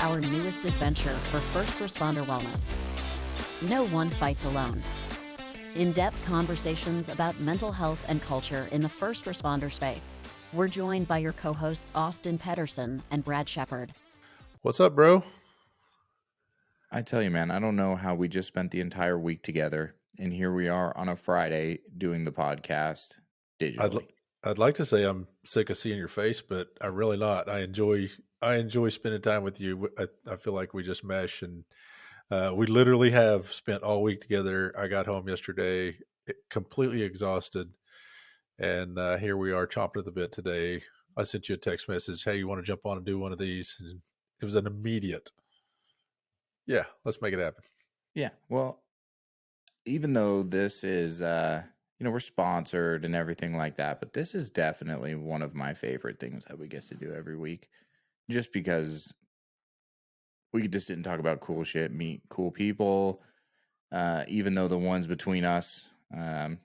our newest adventure for first responder wellness. No one fights alone. In-depth conversations about mental health and culture in the first responder space. We're joined by your co-hosts Austin Pedersen and Brad Shepard. What's up, bro? I tell you, man, I don't know how we just spent the entire week together, and here we are on a Friday doing the podcast digitally. I'd like to say I'm sick of seeing your face, but I'm really not. I enjoy spending time with you. I feel like we just mesh, and we literally have spent all week together. I got home yesterday completely exhausted, and here we are chomping at the bit today. I sent you a text message, hey, you want to jump on and do one of these? And it was an immediate, yeah, let's make it happen. Yeah, well, even though this is, we're sponsored and everything like that, but this is definitely one of my favorite things that we get to do every week, just because we could just sit and talk about cool shit, meet cool people, even though the ones between us are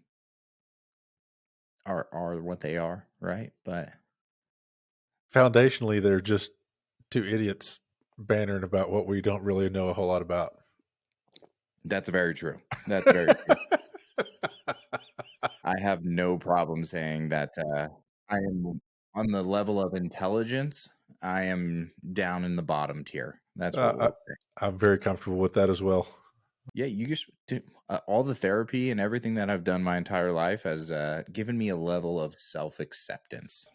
what they are, right? But foundationally, they're just two idiots bantering about what we don't really know a whole lot about. That's very true. That's very true. I have no problem saying that I am on the level of intelligence. I am down in the bottom tier. That's what I'm very comfortable with that as well. Yeah, you just all the therapy and everything that I've done my entire life has given me a level of self-acceptance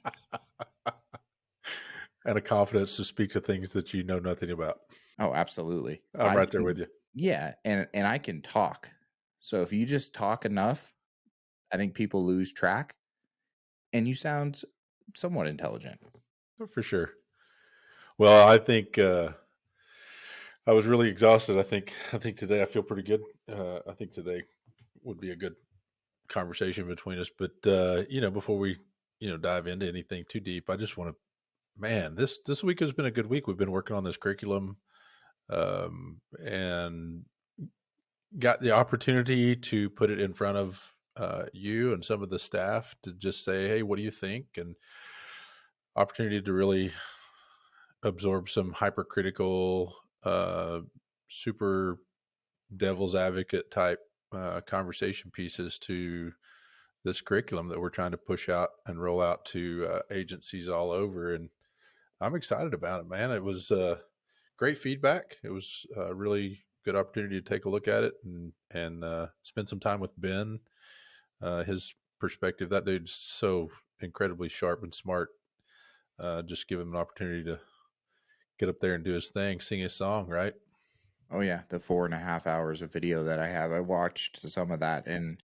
and a confidence to speak to things that you know nothing about. Oh, absolutely. I'm right there with you. Yeah, and I can talk. So if you just talk enough, I think people lose track, and you sound somewhat intelligent. For sure. Well, I think I was really exhausted. I think today I feel pretty good. I think today would be a good conversation between us. But before we dive into anything too deep, I just want to, man, this week has been a good week. We've been working on this curriculum, and got the opportunity to put it in front of you and some of the staff to just say, hey, what do you think? And opportunity to really absorb some hypercritical, super devil's advocate type conversation pieces to this curriculum that we're trying to push out and roll out to agencies all over. And I'm excited about it, man. It was great feedback. It was a really good opportunity to take a look at it and spend some time with Ben. His perspective, that dude's so incredibly sharp and smart. Just give him an opportunity to get up there and do his thing, sing his song, right? Oh yeah, the 4.5 hours of video that I have, I watched some of that, and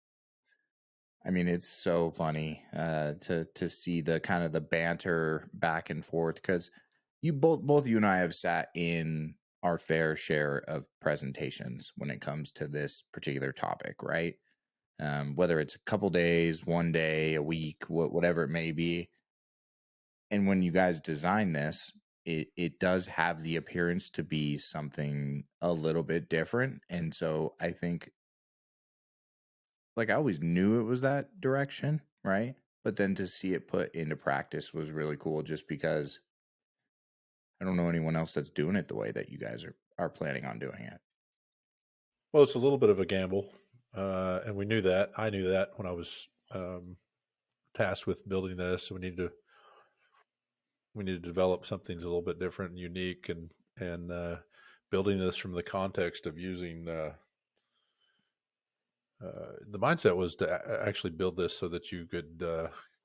I mean it's so funny to see the kind of the banter back and forth, because you both you and I have sat in our fair share of presentations when it comes to this particular topic, right? Whether it's a couple days, one day, a week, whatever it may be. And when you guys design this, it does have the appearance to be something a little bit different. And so I think, like, I always knew it was that direction, right? But then to see it put into practice was really cool, just because I don't know anyone else that's doing it the way that you guys are planning on doing it. Well, it's a little bit of a gamble. And we knew that. I knew that when I was tasked with building this. We need to develop something that's a little bit different and unique, and building this from the context of using the mindset was to actually build this so that you could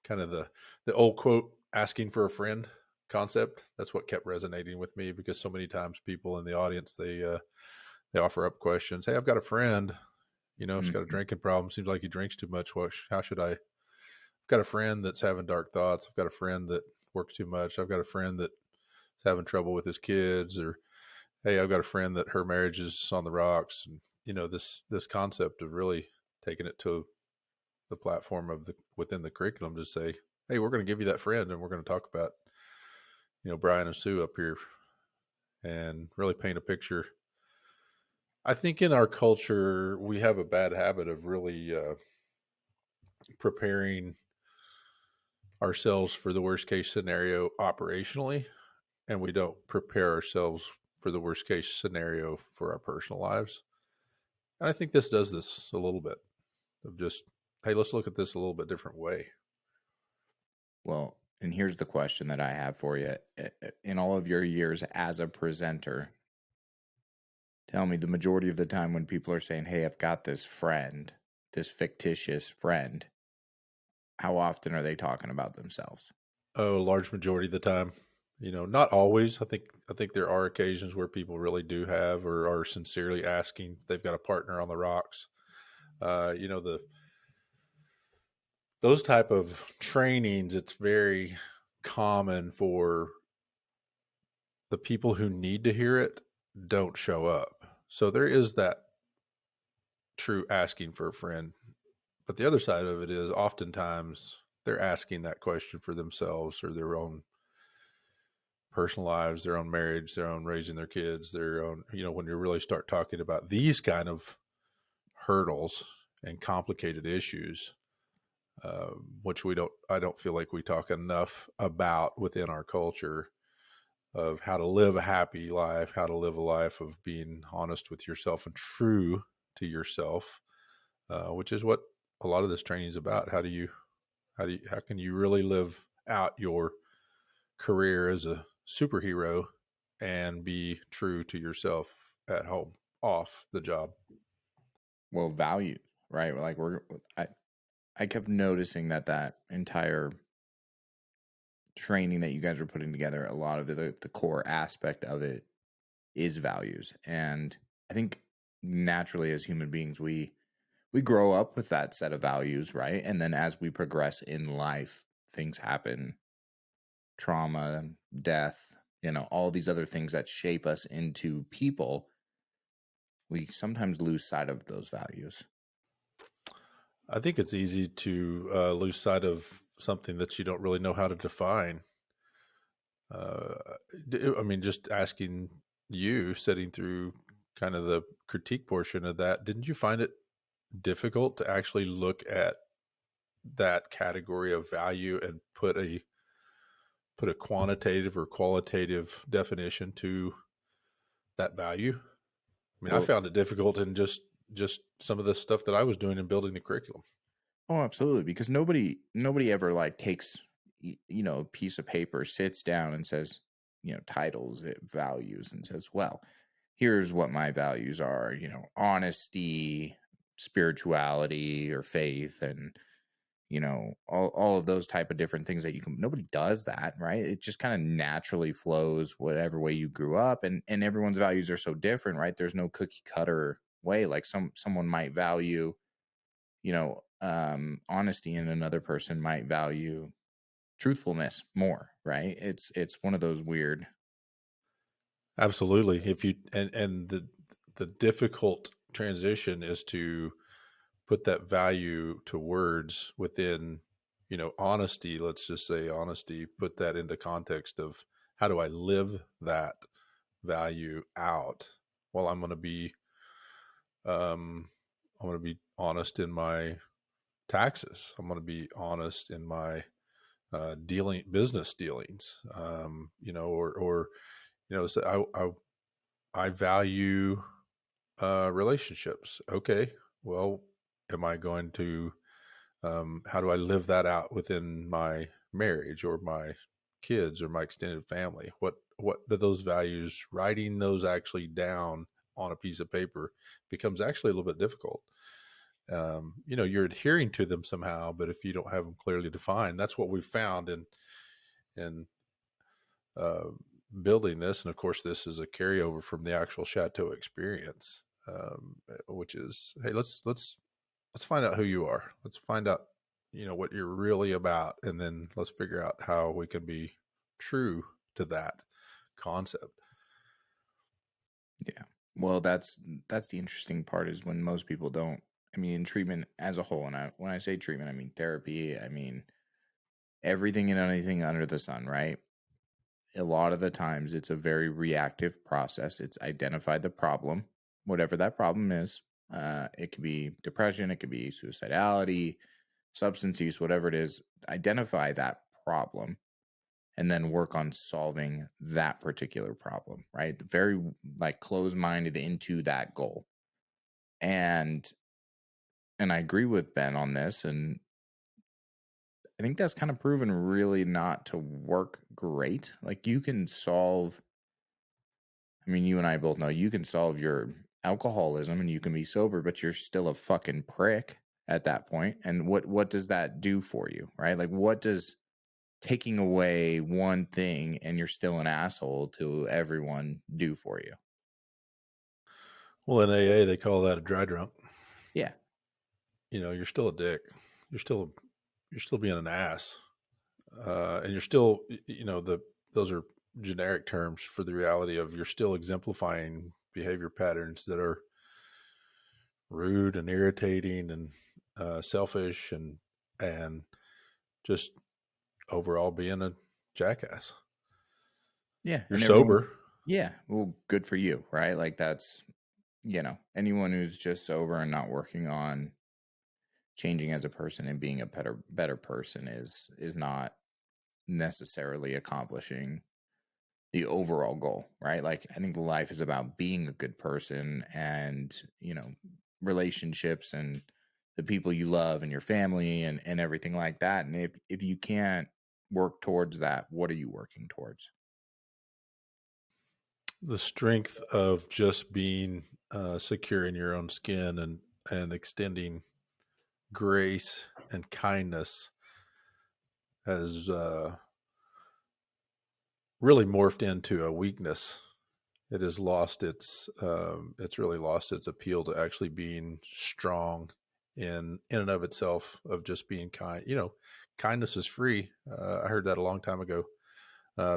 kind of the old quote, asking for a friend concept. That's what kept resonating with me, because so many times people in the audience, they offer up questions. Hey, I've got a friend, he's got a drinking problem. Seems like he drinks too much. How should I've got a friend that's having dark thoughts. I've got a friend that works too much. I've got a friend that's having trouble with his kids, or, hey, I've got a friend that her marriage is on the rocks. And, this concept of really taking it to the platform of within the curriculum to say, hey, we're going to give you that friend, and we're going to talk about, Brian and Sue up here, and really paint a picture. I think in our culture, we have a bad habit of really preparing ourselves for the worst case scenario operationally, and we don't prepare ourselves for the worst case scenario for our personal lives. And I think this does this a little bit of just, hey, let's look at this a little bit different way. Well, and here's the question that I have for you. In all of your years as a presenter, tell me the majority of the time when people are saying, hey, I've got this friend, this fictitious friend, how often are they talking about themselves? Oh, a large majority of the time. Not always. I think there are occasions where people really do have or are sincerely asking if they've got a partner on the rocks. Those type of trainings, it's very common for the people who need to hear it don't show up. So there is that true asking for a friend. But the other side of it is oftentimes they're asking that question for themselves or their own personal lives, their own marriage, their own raising their kids, their own, when you really start talking about these kind of hurdles and complicated issues, which I don't feel like we talk enough about within our culture, of how to live a happy life, how to live a life of being honest with yourself and true to yourself, which is what a lot of this training is about. How can you really live out your career as a superhero and be true to yourself at home, off the job? Well, value, right? Like I kept noticing that entire training that you guys were putting together, a lot of the core aspect of it is values. And I think naturally as human beings, we grow up with that set of values, right? And then as we progress in life, things happen, trauma, death, all these other things that shape us into people. We sometimes lose sight of those values. I think it's easy to lose sight of something that you don't really know how to define. Just asking you, sitting through kind of the critique portion of that, didn't you find it difficult to actually look at that category of value and put a quantitative or qualitative definition to that value? I found it difficult in just some of the stuff that I was doing in building the curriculum. Oh, absolutely. Because nobody ever like takes, a piece of paper, sits down and says, titles it values and says, well, here's what my values are, honesty, spirituality or faith, and, all of those type of different things that nobody does that, right? It just kind of naturally flows whatever way you grew up, and everyone's values are so different, right? There's no cookie cutter way. Like someone might value, honesty, and another person might value truthfulness more, right? It's one of those weird. Absolutely. If you and the difficult transition is to put that value to words within, honesty. Let's just say honesty, put that into context of how do I live that value out? Well, I'm going to be honest in my taxes. I'm going to be honest in my business dealings. So I value relationships. Okay, well, am I going to? How do I live that out within my marriage or my kids or my extended family? What do those values? Writing those actually down on a piece of paper becomes actually a little bit difficult. You're adhering to them somehow, but if you don't have them clearly defined, that's what we've found in building this. And of course, this is a carryover from the actual Chateau experience, which is, hey, let's find out who you are. Let's find out, what you're really about, and then let's figure out how we can be true to that concept. Yeah. Well, that's the interesting part, is when most people don't. In treatment as a whole, and when I say treatment, I mean therapy, I mean everything and anything under the sun, right? A lot of the times it's a very reactive process. It's identify the problem, whatever that problem is. It could be depression, it could be suicidality, substance use, whatever it is. Identify that problem, and then work on solving that particular problem, right? Very like closed-minded into that goal. And I agree with Ben on this, and I think that's kind of proven really not to work great. Like you can solve, I mean, you and I both know you can solve your alcoholism and you can be sober, but you're still a fucking prick at that point. And what does that do for you, right? Like what does taking away one thing and you're still an asshole to everyone do for you? Well, in AA, they call that a dry drunk. Yeah. You know, you're still a dick. You're still being an ass. And you're still, you know, those are generic terms for the reality of you're still exemplifying behavior patterns that are rude and irritating and selfish and just overall being a jackass. Yeah. You're And sober. Yeah. Well, good for you, right? Like that's, you know, anyone who's just sober and not working on changing as a person and being a better person is not necessarily accomplishing the overall goal, right? Like I think life is about being a good person and, you know, relationships and the people you love and your family and everything like that. And if you can't work towards that, what are you working towards? The strength of just being secure in your own skin and extending grace and kindness has really morphed into a weakness. It has lost it's really lost its appeal to actually being strong in and of itself, of just being kind. You know, kindness is free. I heard that a long time ago.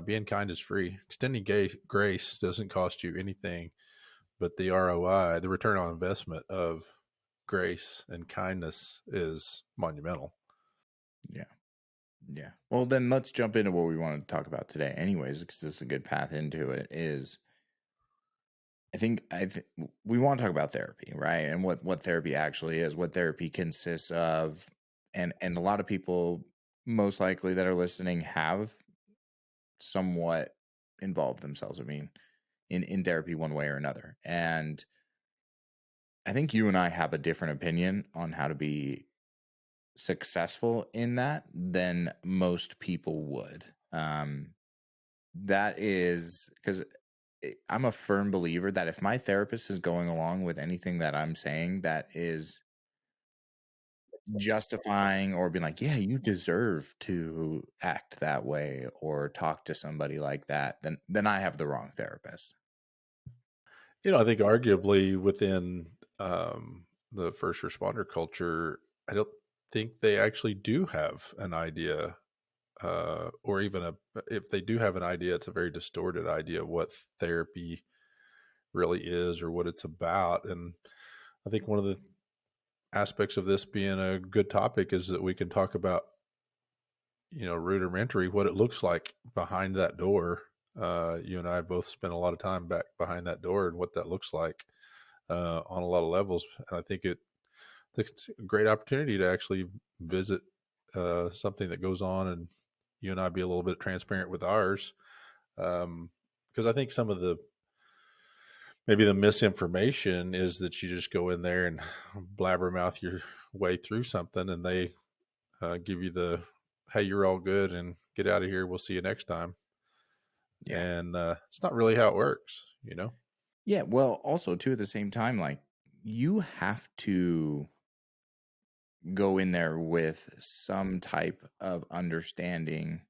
Being kind is free. Extending grace doesn't cost you anything, but the ROI, the return on investment of grace and kindness, is monumental. Yeah. Yeah. Well, then let's jump into what we wanted to talk about today anyways, because this is a good path into it. Is I think we want to talk about therapy, right? And what therapy actually is, what therapy consists of, and a lot of people most likely that are listening have somewhat involved themselves. I mean, in therapy one way or another. And I think you and I have a different opinion on how to be successful in that than most people would. That is because I'm a firm believer that if my therapist is going along with anything that I'm saying that is justifying or being like, yeah, you deserve to act that way or talk to somebody like that, then I have the wrong therapist. You know, I think arguably within the first responder culture, I don't think they actually do have an idea, or even if they do have an idea, it's a very distorted idea of what therapy really is or what it's about. And I think one of the aspects of this being a good topic is that we can talk about, you know, rudimentary, what it looks like behind that door. You and I both spent a lot of time back behind that door and what that looks like on a lot of levels. And I think it's a great opportunity to actually visit something that goes on, and you and I be a little bit transparent with ours. Because I think some of maybe the misinformation is that you just go in there and blabbermouth your way through something, and they give you the, hey, you're all good and get out of here. We'll see you next time. Yeah. And it's not really how it works, you know? Yeah. Well, also, too, at the same time, like you have to go in there with some type of understanding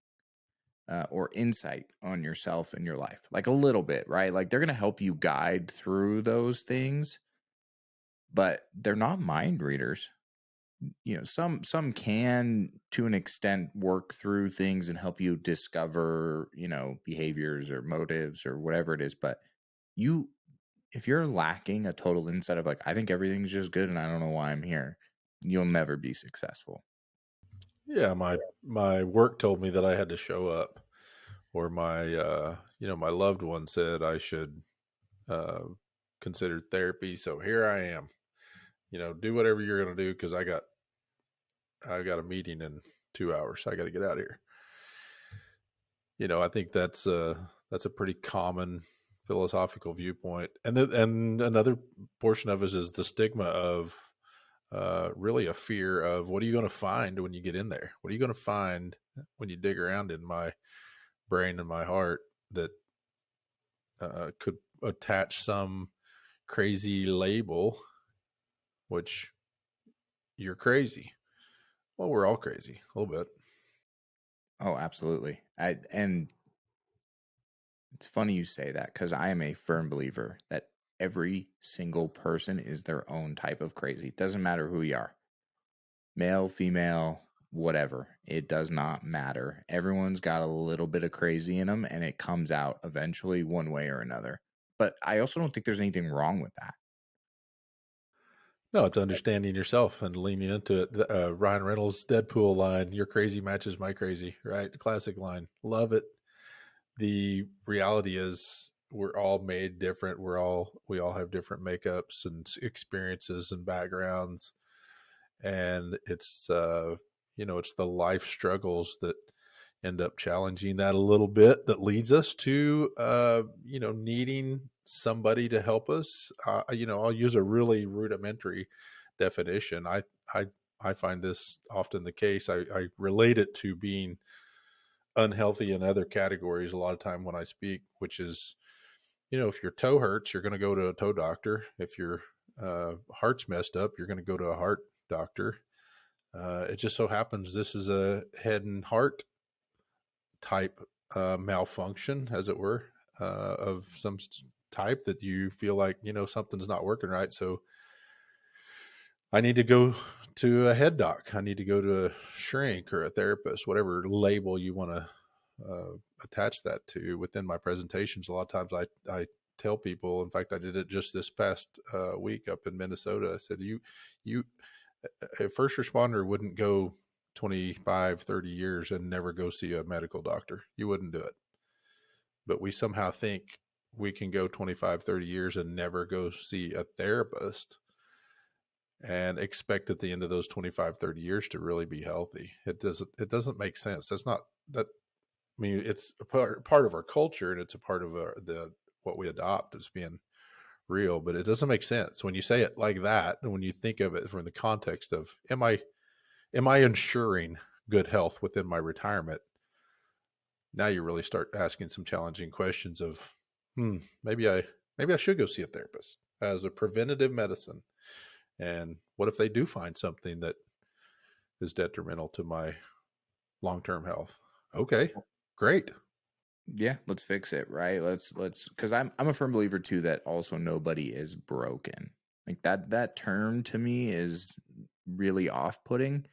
or insight on yourself and your life, like a little bit, right? Like they're going to help you guide through those things, but they're not mind readers. You know, some can to an extent work through things and help you discover, you know, behaviors or motives or whatever it is, but you if you're lacking a total insight of like, I think everything's just good and I don't know why I'm here, you'll never be successful. Yeah, my work told me that I had to show up, or my you know, my loved one said I should uh, consider therapy. So here I am. You know, do whatever you're going to do because I got a meeting in 2 hours. I got to get out of here. I think that's a pretty common philosophical viewpoint. And another portion of it is the stigma of really a fear of what are you going to find when you get in there? What are you going to find when you dig around in my brain and my heart that could attach some crazy label, which you're crazy. Well, we're all crazy a little bit. Oh, absolutely. And it's funny you say that, because I am a firm believer that every single person is their own type of crazy. It doesn't matter who you are, male, female, whatever. It does not matter. Everyone's got a little bit of crazy in them, and it comes out eventually one way or another. But I also don't think there's anything wrong with that. No, it's understanding yourself and leaning into it. Ryan Reynolds' Deadpool line, "Your crazy matches my crazy," right? Classic line. Love it. The reality is we're all made different. We all have different makeups and experiences and backgrounds. And it's, it's the life struggles that end up challenging that a little bit that leads us to, needing somebody to help us. I'll use a really rudimentary definition. I find this often the case. I relate it to being unhealthy in other categories a lot of time when I speak, which is, if your toe hurts, you're going to go to a toe doctor. If your heart's messed up, you're going to go to a heart doctor. It just so happens this is a head and heart type malfunction, as it were, of some type that you feel like, something's not working right. So I need to go to a head doc. I need to go to a shrink or a therapist, whatever label you want to attach that to within my presentations. A lot of times I tell people, in fact, I did it just this past week up in Minnesota. I said, a first responder wouldn't go 25, 30 years and never go see a medical doctor. You wouldn't do it. But we somehow think we can go 25, 30 years and never go see a therapist and expect at the end of those 25, 30 years to really be healthy. It doesn't make sense. That's not that. I mean, it's a part of our culture, and it's a part of what we adopt as being real, but it doesn't make sense when you say it like that. And when you think of it from the context of, am I ensuring good health within my retirement? Now you really start asking some challenging questions of, maybe I should go see a therapist as a preventative medicine. And what if they do find something that is detrimental to my long-term health? Okay, great. Yeah, let's fix it, right? Let's because I'm a firm believer too that also nobody is broken. Like that term to me is really off-putting.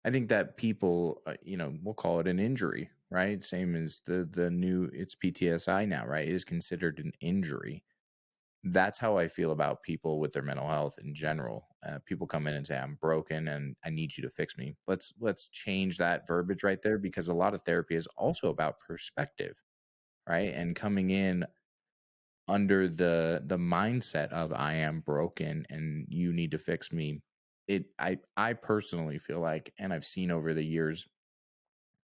I think that people, we'll call it an injury, right? Same as the new, it's PTSI now, right? It is considered an injury. That's how I feel about people with their mental health in general. People come in and say, "I'm broken and I need you to fix me." Let's change that verbiage right there, because a lot of therapy is also about perspective, right? And coming in under the mindset of, I am broken and you need to fix me. I personally feel like, and I've seen over the years,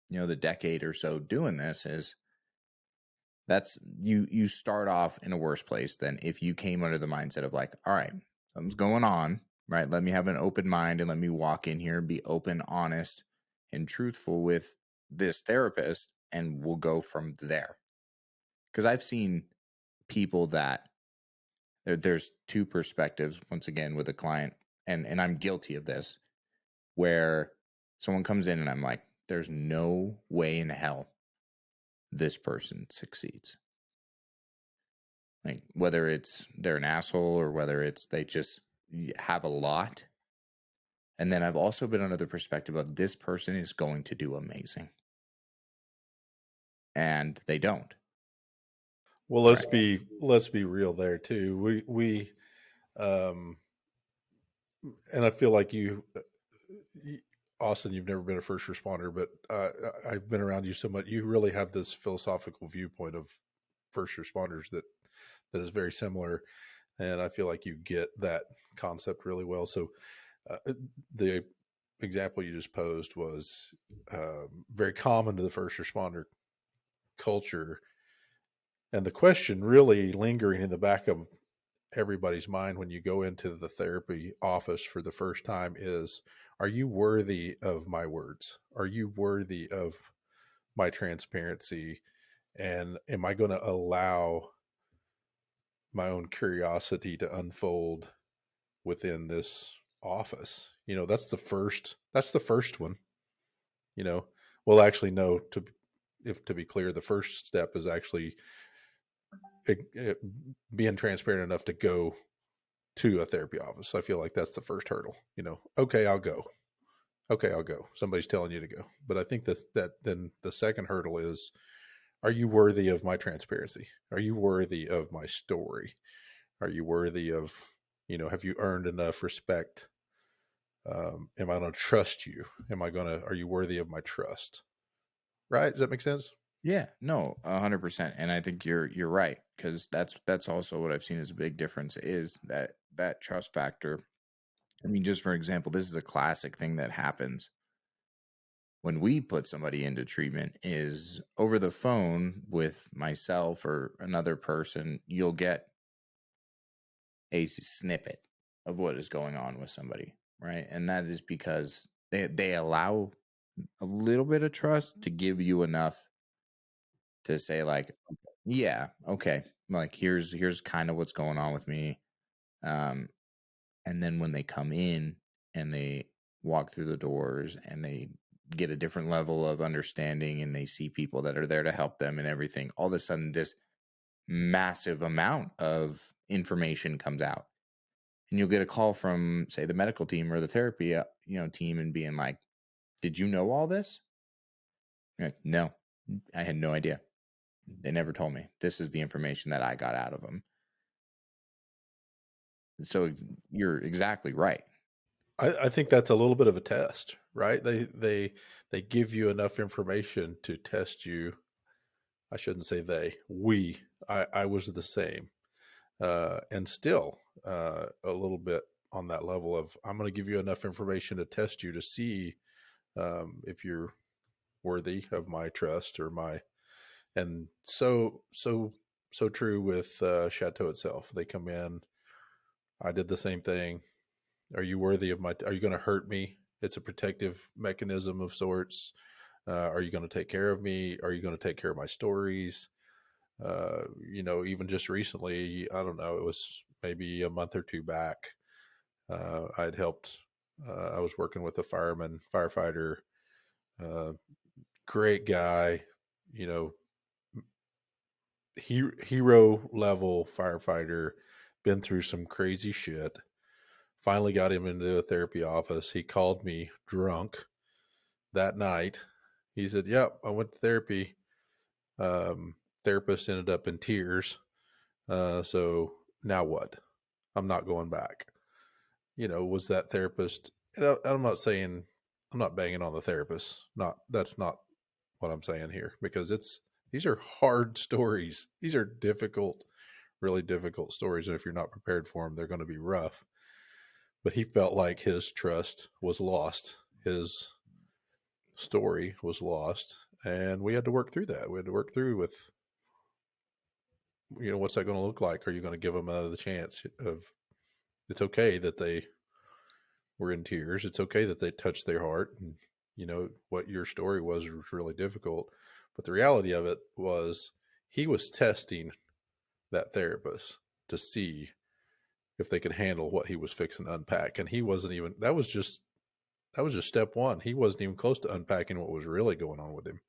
the decade or so doing this, is that's you start off in a worse place than if you came under the mindset of like, all right, something's going on, right? Let me have an open mind and let me walk in here and be open, honest, and truthful with this therapist, and we'll go from there. Because I've seen people that there's two perspectives, once again, with a client, and I'm guilty of this, where someone comes in and I'm like, there's no way in hell this person succeeds. Like, whether it's they're an asshole or whether it's they just have a lot. And then I've also been under the perspective of, this person is going to do amazing. And they don't. Well, let's be real there too. We and I feel like Austin, you've never been a first responder, but I've been around you so much. You really have this philosophical viewpoint of first responders that is very similar, and I feel like you get that concept really well. So the example you just posed was very common to the first responder culture. And the question really lingering in the back of everybody's mind when you go into the therapy office for the first time is, are you worthy of my words? Are you worthy of my transparency? And am I going to allow my own curiosity to unfold within this office? That's the first one. Well, actually, no, to be clear, the first step is actually being transparent enough to go to a therapy office. I feel like that's the first hurdle. Okay, I'll go. Okay, I'll go. Somebody's telling you to go. But I think that then the second hurdle is, are you worthy of my transparency? Are you worthy of my story? Are you worthy of, have you earned enough respect? Am I going to trust you? Are you worthy of my trust? Right? Does that make sense? Yeah, no, 100%. And I think you're right, because that's also what I've seen as a big difference, is that trust factor. I mean, just for example, this is a classic thing that happens when we put somebody into treatment. Is over the phone with myself or another person, you'll get a snippet of what is going on with somebody, right? And that is because they allow a little bit of trust to give you enough to say, like, yeah, okay, like here's kind of what's going on with me. And then when they come in and they walk through the doors and they get a different level of understanding and they see people that are there to help them and everything, all of a sudden this massive amount of information comes out. And you'll get a call from, say, the medical team or the therapy team, and being like, did you know all this? Like, no, I had no idea. They never told me. This is the information that I got out of them. So you're exactly right. I think that's a little bit of a test, right? They give you enough information to test you. I shouldn't say they. I was the same, and still a little bit on that level of, I'm going to give you enough information to test you to see if you're worthy of my trust or my. And so true with Chateau itself. They come in. I did the same thing. Are you worthy of are you going to hurt me? It's a protective mechanism of sorts. Are you going to take care of me? Are you going to take care of my stories? Even just recently, I don't know, it was maybe a month or two back. I'd helped, I was working with a firefighter, great guy, hero level firefighter, been through some crazy shit. Finally got him into a therapy office. He called me drunk that night. He said, yep, I went to therapy. Therapist ended up in tears. So now what? I'm not going back. Was that therapist? I'm not saying, I'm not banging on the therapist. That's not what I'm saying here, because these are hard stories. These are difficult, really difficult stories. And if you're not prepared for them, they're going to be rough. But he felt like his trust was lost. His story was lost. And we had to work through that. We had to work through with, what's that going to look like? Are you going to give them another chance of, it's okay that they were in tears. It's okay that they touched their heart. And, what your story was really difficult. But the reality of it was, he was testing that therapist to see if they could handle what he was fixing to unpack. And he wasn't even, that was just step one. He wasn't even close to unpacking what was really going on with him.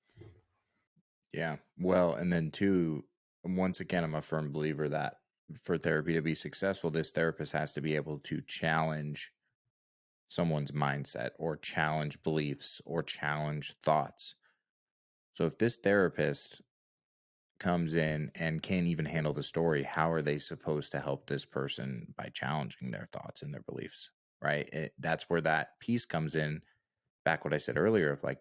Yeah. Well, and then two, once again, I'm a firm believer that for therapy to be successful, this therapist has to be able to challenge someone's mindset or challenge beliefs or challenge thoughts. So if this therapist comes in and can't even handle the story, how are they supposed to help this person by challenging their thoughts and their beliefs? Right. That's where that piece comes in. Back what I said earlier of like,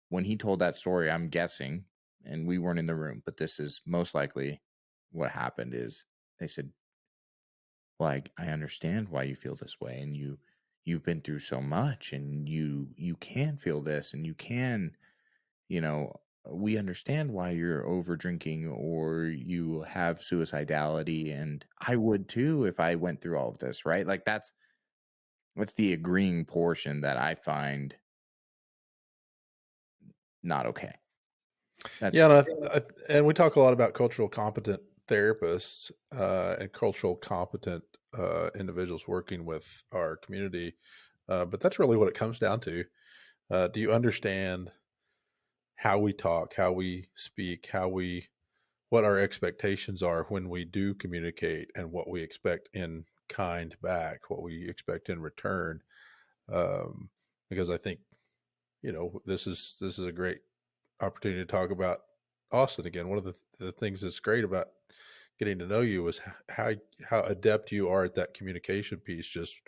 when he told that story, I'm guessing, and we weren't in the room, but this is most likely what happened, is they said, well, I understand why you feel this way, and you've been through so much, and you can feel this, and you can, we understand why you're over drinking or you have suicidality, and I would too if I went through all of this, right? Like that's the agreeing portion that I find not okay. That's Yeah, and we talk a lot about cultural competent therapists and cultural competent individuals working with our community, but that's really what it comes down to. Do you understand how we talk, how we speak, what our expectations are when we do communicate, and what we expect in kind back, what we expect in return? Because I think this is a great opportunity to talk about Austin again. One of the things that's great about getting to know you is how adept you are at that communication piece. Just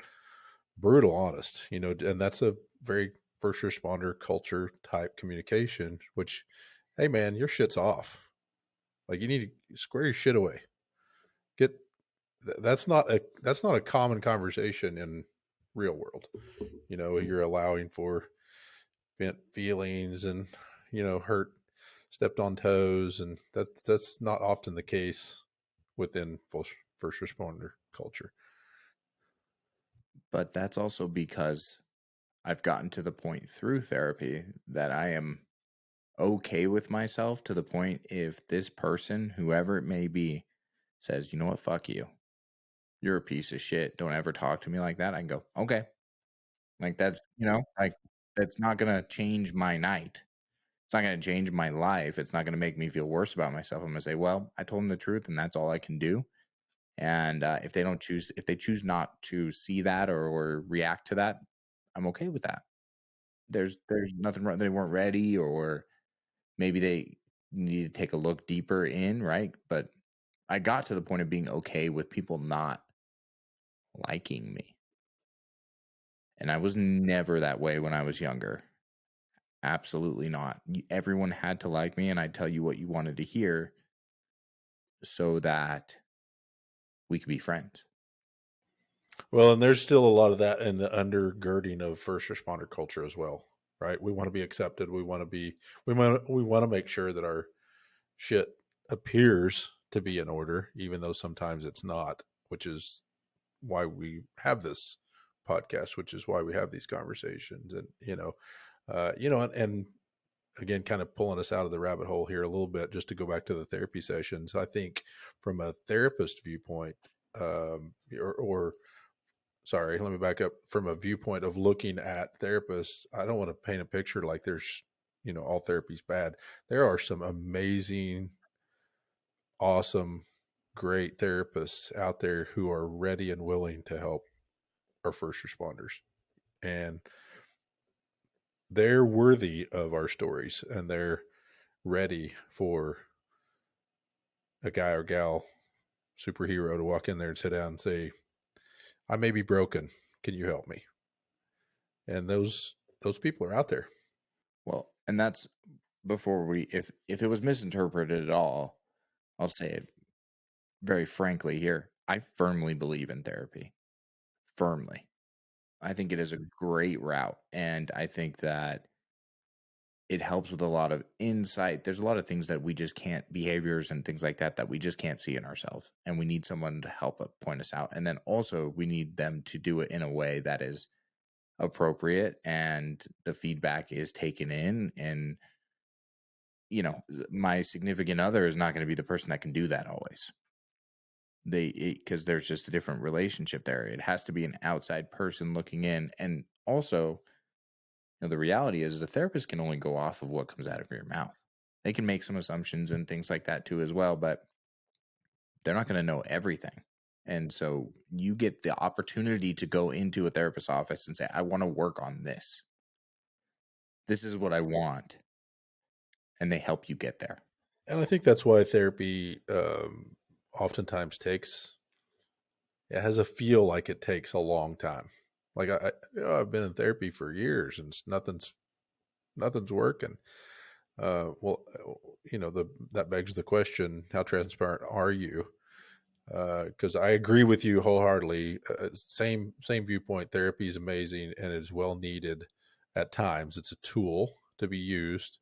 brutal honest, and that's a very first responder culture type communication, which, hey man, your shit's off. Like, you need to square your shit away. Get that's not a common conversation in real world. You're allowing for vent feelings and hurt, stepped on toes, and that's not often the case within first responder culture. But that's also because I've gotten to the point through therapy that I am okay with myself, to the point if this person, whoever it may be, says, you know what, fuck you, you're a piece of shit, don't ever talk to me like that, I can go, okay. Like that's, like that's not going to change my night. It's not going to change my life. It's not going to make me feel worse about myself. I'm going to say, well, I told them the truth and that's all I can do. And if they choose not to see that or react to that, I'm okay with that. There's nothing wrong. They weren't ready, or maybe they need to take a look deeper in, right? But I got to the point of being okay with people not liking me. And I was never that way when I was younger. Absolutely not. Everyone had to like me, and I'd tell you what you wanted to hear so that we could be friends. Well, and there's still a lot of that in the undergirding of first responder culture as well, right? We want to be accepted. We want to make sure that our shit appears to be in order, even though sometimes it's not, which is why we have this podcast, which is why we have these conversations. And, and again, kind of pulling us out of the rabbit hole here a little bit, just to go back to the therapy sessions. I think from a therapist viewpoint, or sorry, let me back up. From a viewpoint of looking at therapists, I don't want to paint a picture like there's, all therapy's bad. There are some amazing, awesome, great therapists out there who are ready and willing to help our first responders. And they're worthy of our stories, and they're ready for a guy or gal superhero to walk in there and sit down and say, I may be broken. Can you help me? And those people are out there. Well, and that's before if it was misinterpreted at all, I'll say it very frankly here. I firmly believe in therapy. Firmly. I think it is a great route, and I think that it helps with a lot of insight. There's a lot of things that we just can't, behaviors and things like that we just can't see in ourselves, and we need someone to help point us out. And then also we need them to do it in a way that is appropriate and the feedback is taken in. And my significant other is not going to be the person that can do that always. Because there's just a different relationship there. It has to be an outside person looking in. And also, the reality is the therapist can only go off of what comes out of your mouth. They can make some assumptions and things like that too as well, but they're not going to know everything. And so you get the opportunity to go into a therapist's office and say, I want to work on this. This is what I want. And they help you get there. And I think that's why therapy oftentimes has a feel like it takes a long time. Like I've been in therapy for years and nothing's working. That begs the question: how transparent are you? Because I agree with you wholeheartedly. Same viewpoint. Therapy is amazing and is well needed at times. It's a tool to be used,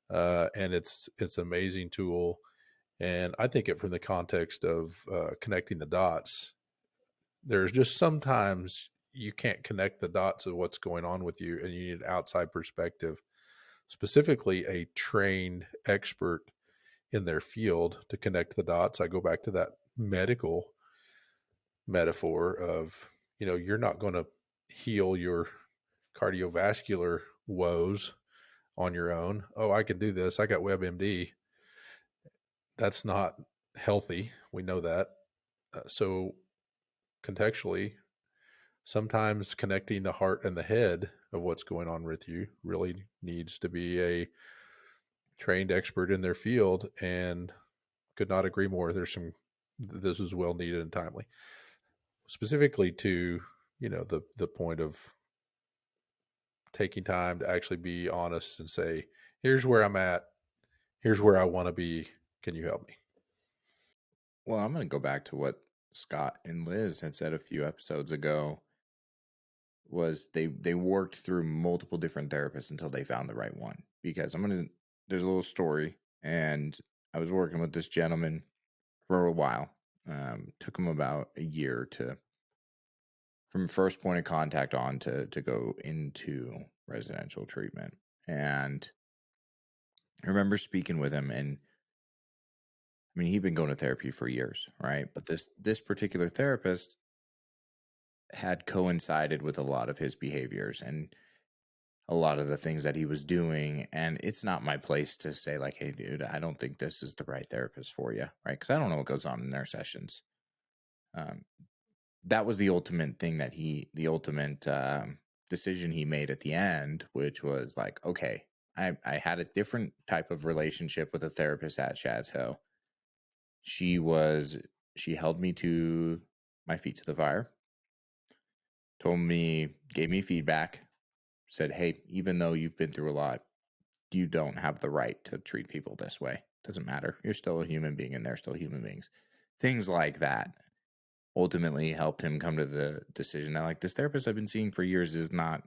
and it's an amazing tool. And I think it from the context of connecting the dots. There's just sometimes you can't connect the dots of what's going on with you, and you need an outside perspective, specifically a trained expert in their field to connect the dots. I go back to that medical metaphor of, you're not going to heal your cardiovascular woes on your own. Oh, I can do this. I got WebMD. That's not healthy. We know that. So contextually, sometimes connecting the heart and the head of what's going on with you really needs to be a trained expert in their field, and could not agree more. This is well needed and timely, specifically to, the point of taking time to actually be honest and say, here's where I'm at. Here's where I want to be. Can you help me? Well, I'm going to go back to what Scott and Liz had said a few episodes ago. Was they worked through multiple different therapists until they found the right one. Because there's a little story, and I was working with this gentleman for a while. Took him about a year from first point of contact on to go into residential treatment. And I remember speaking with him, and I mean, he'd been going to therapy for years, right? But this particular therapist had coincided with a lot of his behaviors and a lot of the things that he was doing. And it's not my place to say, like, hey, dude, I don't think this is the right therapist for you, right? Because I don't know what goes on in their sessions. That was the ultimate thing the ultimate decision he made at the end, which was like, okay, I had a different type of relationship with a therapist at Chateau. She held me to my feet to the fire, gave me feedback, said, hey, even though you've been through a lot, you don't have the right to treat people this way. Doesn't matter. You're still a human being, and they're still human beings. Things like that ultimately helped him come to the decision that, like, this therapist I've been seeing for years is not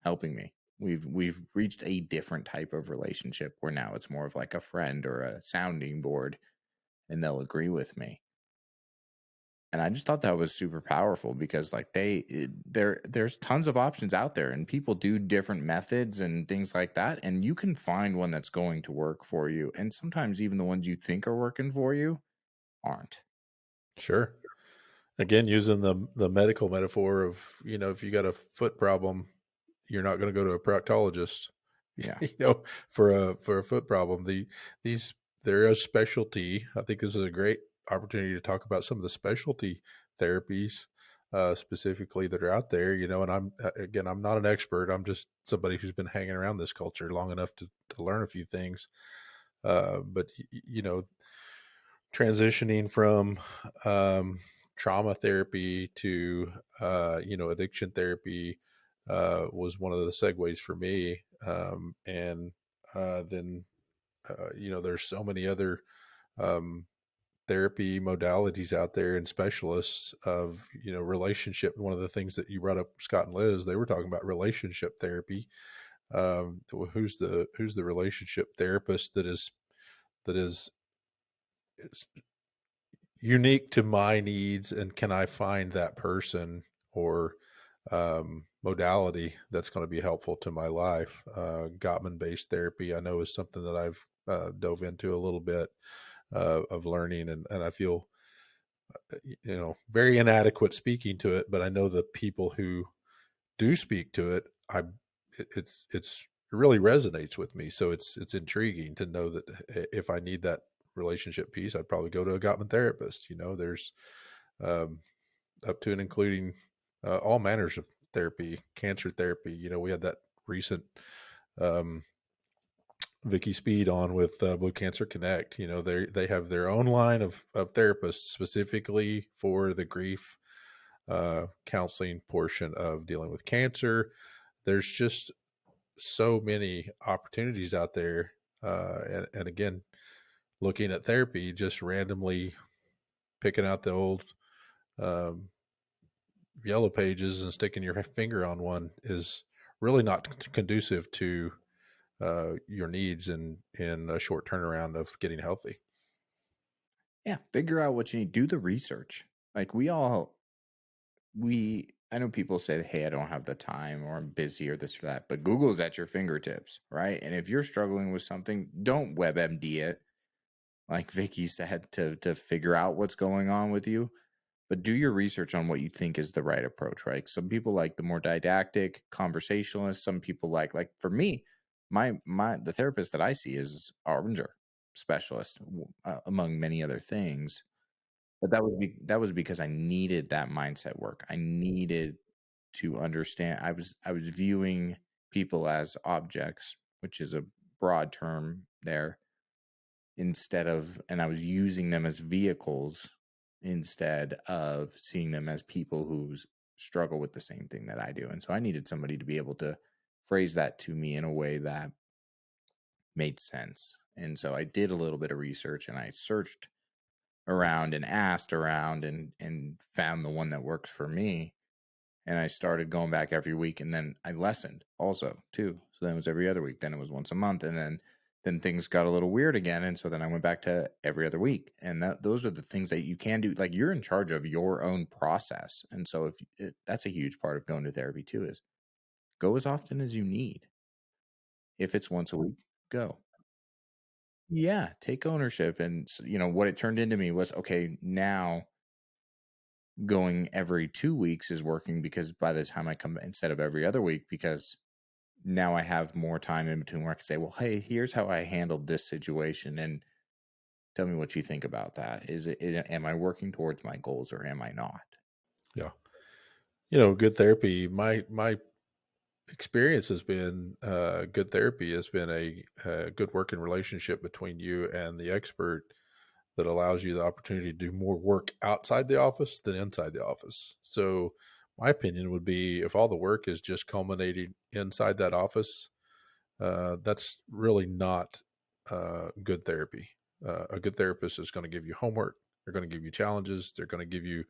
helping me. We've reached a different type of relationship where now it's more of like a friend or a sounding board, and they'll agree with me. And I just thought that was super powerful because, like, there's tons of options out there, and people do different methods and things like that, and you can find one that's going to work for you. And sometimes even the ones you think are working for you aren't. Sure. Again, using the medical metaphor of, if you got a foot problem, you're not going to go to a proctologist. Yeah. For a foot problem. They're a specialty. I think this is a great opportunity to talk about some of the specialty therapies specifically that are out there, and I'm not an expert. I'm just somebody who's been hanging around this culture long enough to learn a few things. But transitioning from trauma therapy to addiction therapy was one of the segues for me. And then there's so many other therapy modalities out there and specialists of relationship. One of the things that you brought up, Scott and Liz, they were talking about relationship therapy. Who's the relationship therapist that is unique to my needs, and can I find that person or modality that's going to be helpful to my life? Gottman-based therapy, I know, is something that I've dove into a little bit of learning, and I feel very inadequate speaking to it, but I know the people who do speak to it, it really resonates with me. So it's intriguing to know that if I need that relationship piece, I'd probably go to a Gottman therapist. There's up to and including all manners of therapy, cancer therapy. We had that recent Vicky Speed on with Blue Cancer Connect. They have their own line of therapists specifically for the grief counseling portion of dealing with cancer. There's just so many opportunities out there. And again, looking at therapy, just randomly picking out the old yellow pages and sticking your finger on one is really not conducive to your needs in a short turnaround of getting healthy. Yeah, figure out what you need. Do the research. Like I know people say, hey, I don't have the time or I'm busy or this or that, but Google's at your fingertips, right? And if you're struggling with something, don't WebMD it, like Vicky said, to figure out what's going on with you. But do your research on what you think is the right approach, right? Some people like the more didactic conversationalist. Some people like for me, the therapist that I see is Arbinger specialist, among many other things. But that was because I needed that mindset work. I needed to understand. I was viewing people as objects, which is a broad term there, and I was using them as vehicles instead of seeing them as people who struggle with the same thing that I do. And so I needed somebody to be able to phrase that to me in a way that made sense. And so I did a little bit of research and I searched around and asked around and found the one that works for me. And I started going back every week, and then I lessened also too. So then it was every other week. Then it was once a month, and then things got a little weird again. And so then I went back to every other week. And those are the things that you can do. Like, you're in charge of your own process. And so that's a huge part of going to therapy too, is go as often as you need. If it's once a week, go. Yeah, take ownership. And what it turned into me was, okay, now going every 2 weeks is working, because by the time I come, instead of every other week, because now I have more time in between where I can say, well, hey, here's how I handled this situation, and tell me what you think about that. Am I working towards my goals or am I not? Yeah. Good therapy. My experience has been good therapy has been a good working relationship between you and the expert that allows you the opportunity to do more work outside the office than inside the office. So my opinion would be, if all the work is just culminating inside that office, that's really not good therapy. A good therapist is going to give you homework. They're going to give you challenges. They're going to give you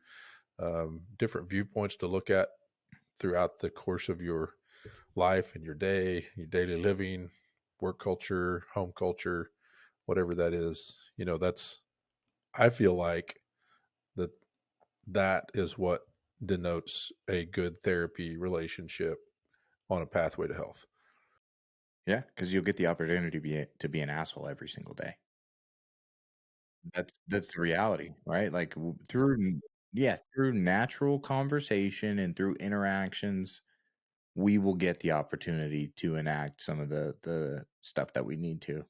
different viewpoints to look at throughout the course of your life and your day, your daily living, work culture, home culture, whatever that is. I feel like that is what denotes a good therapy relationship on a pathway to health. Yeah, because you'll get the opportunity to be an asshole every single day. That's the reality, right? Like, through natural conversation and through interactions, we will get the opportunity to enact some of the stuff that we need to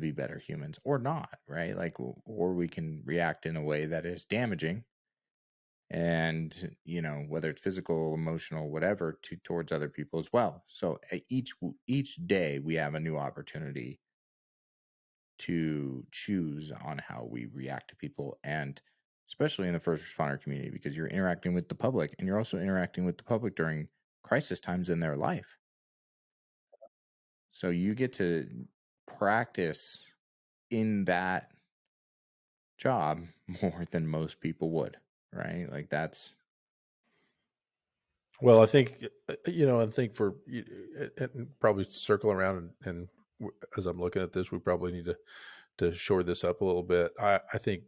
be better humans, or not, right? Like, or we can react in a way that is damaging, and whether it's physical, emotional, whatever, towards other people as well. So each day we have a new opportunity to choose on how we react to people, and especially in the first responder community, because you're interacting with the public, and you're also interacting with the public during crisis times in their life. So you get to practice in that job more than most people would, right? Like, that's Well, I think, I think and probably circle around and as I'm looking at this, we probably need to shore this up a little bit. I think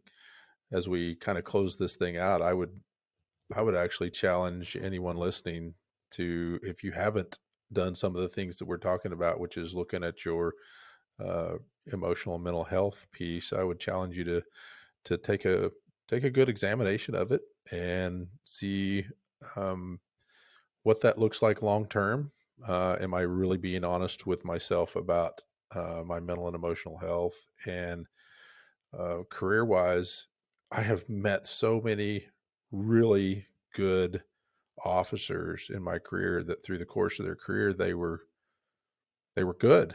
as we kind of close this thing out, I would actually challenge anyone listening to, if you haven't done some of the things that we're talking about, which is looking at your uh, emotional and mental health piece, I would challenge you to take a good examination of it and see what that looks like long term. Am I really being honest with myself about my mental and emotional health? And career wise, I have met so many really good officers in my career that through the course of their career, they were good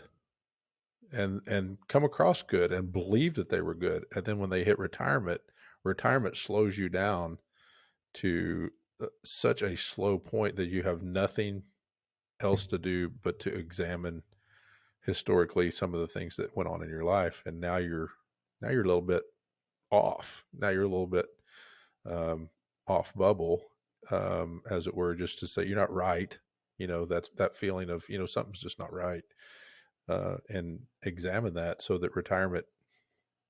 and come across good and believe that they were good. And then when they hit retirement slows you down to such a slow point that you have nothing else to do but to examine historically some of the things that went on in your life. And now you're a little bit off. Now you're a little bit off bubble, as it were, just to say you're not right. That's that feeling of, something's just not right. and examine that so that retirement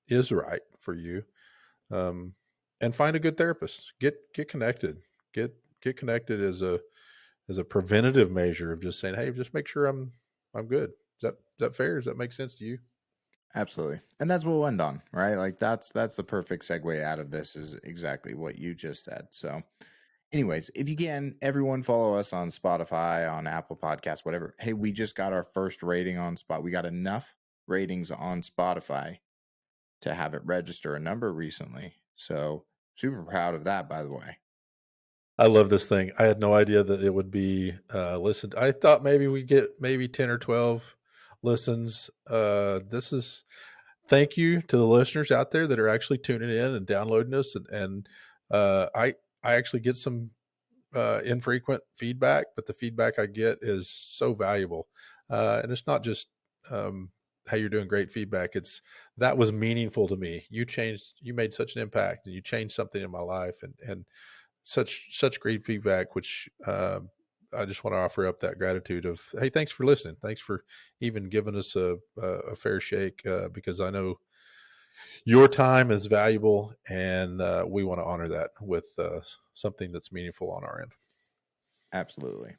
is right for you. And find a good therapist. Get connected. Get connected as a preventative measure of just saying, hey, just make sure I'm good. Is that fair? Does that make sense to you? Absolutely. And that's what we'll end on, right? Like that's the perfect segue out of this, is exactly what you just said. So anyways, if you can, everyone follow us on Spotify, on Apple Podcasts, whatever. Hey, we just got our first rating on Spot. We got enough ratings on Spotify to have it register a number recently. So super proud of that, by the way. I love this thing. I had no idea that it would be listened. I thought maybe we get maybe 10 or 12 listens. Thank you to the listeners out there that are actually tuning in and downloading us. And I actually get some infrequent feedback, but the feedback I get is so valuable. And it's not just, hey, you're doing great feedback. That was meaningful to me. You made such an impact, and you changed something in my life, and such great feedback, which I just want to offer up that gratitude of, hey, thanks for listening. Thanks for even giving us a fair shake, because I know your time is valuable, and we want to honor that with something that's meaningful on our end. Absolutely.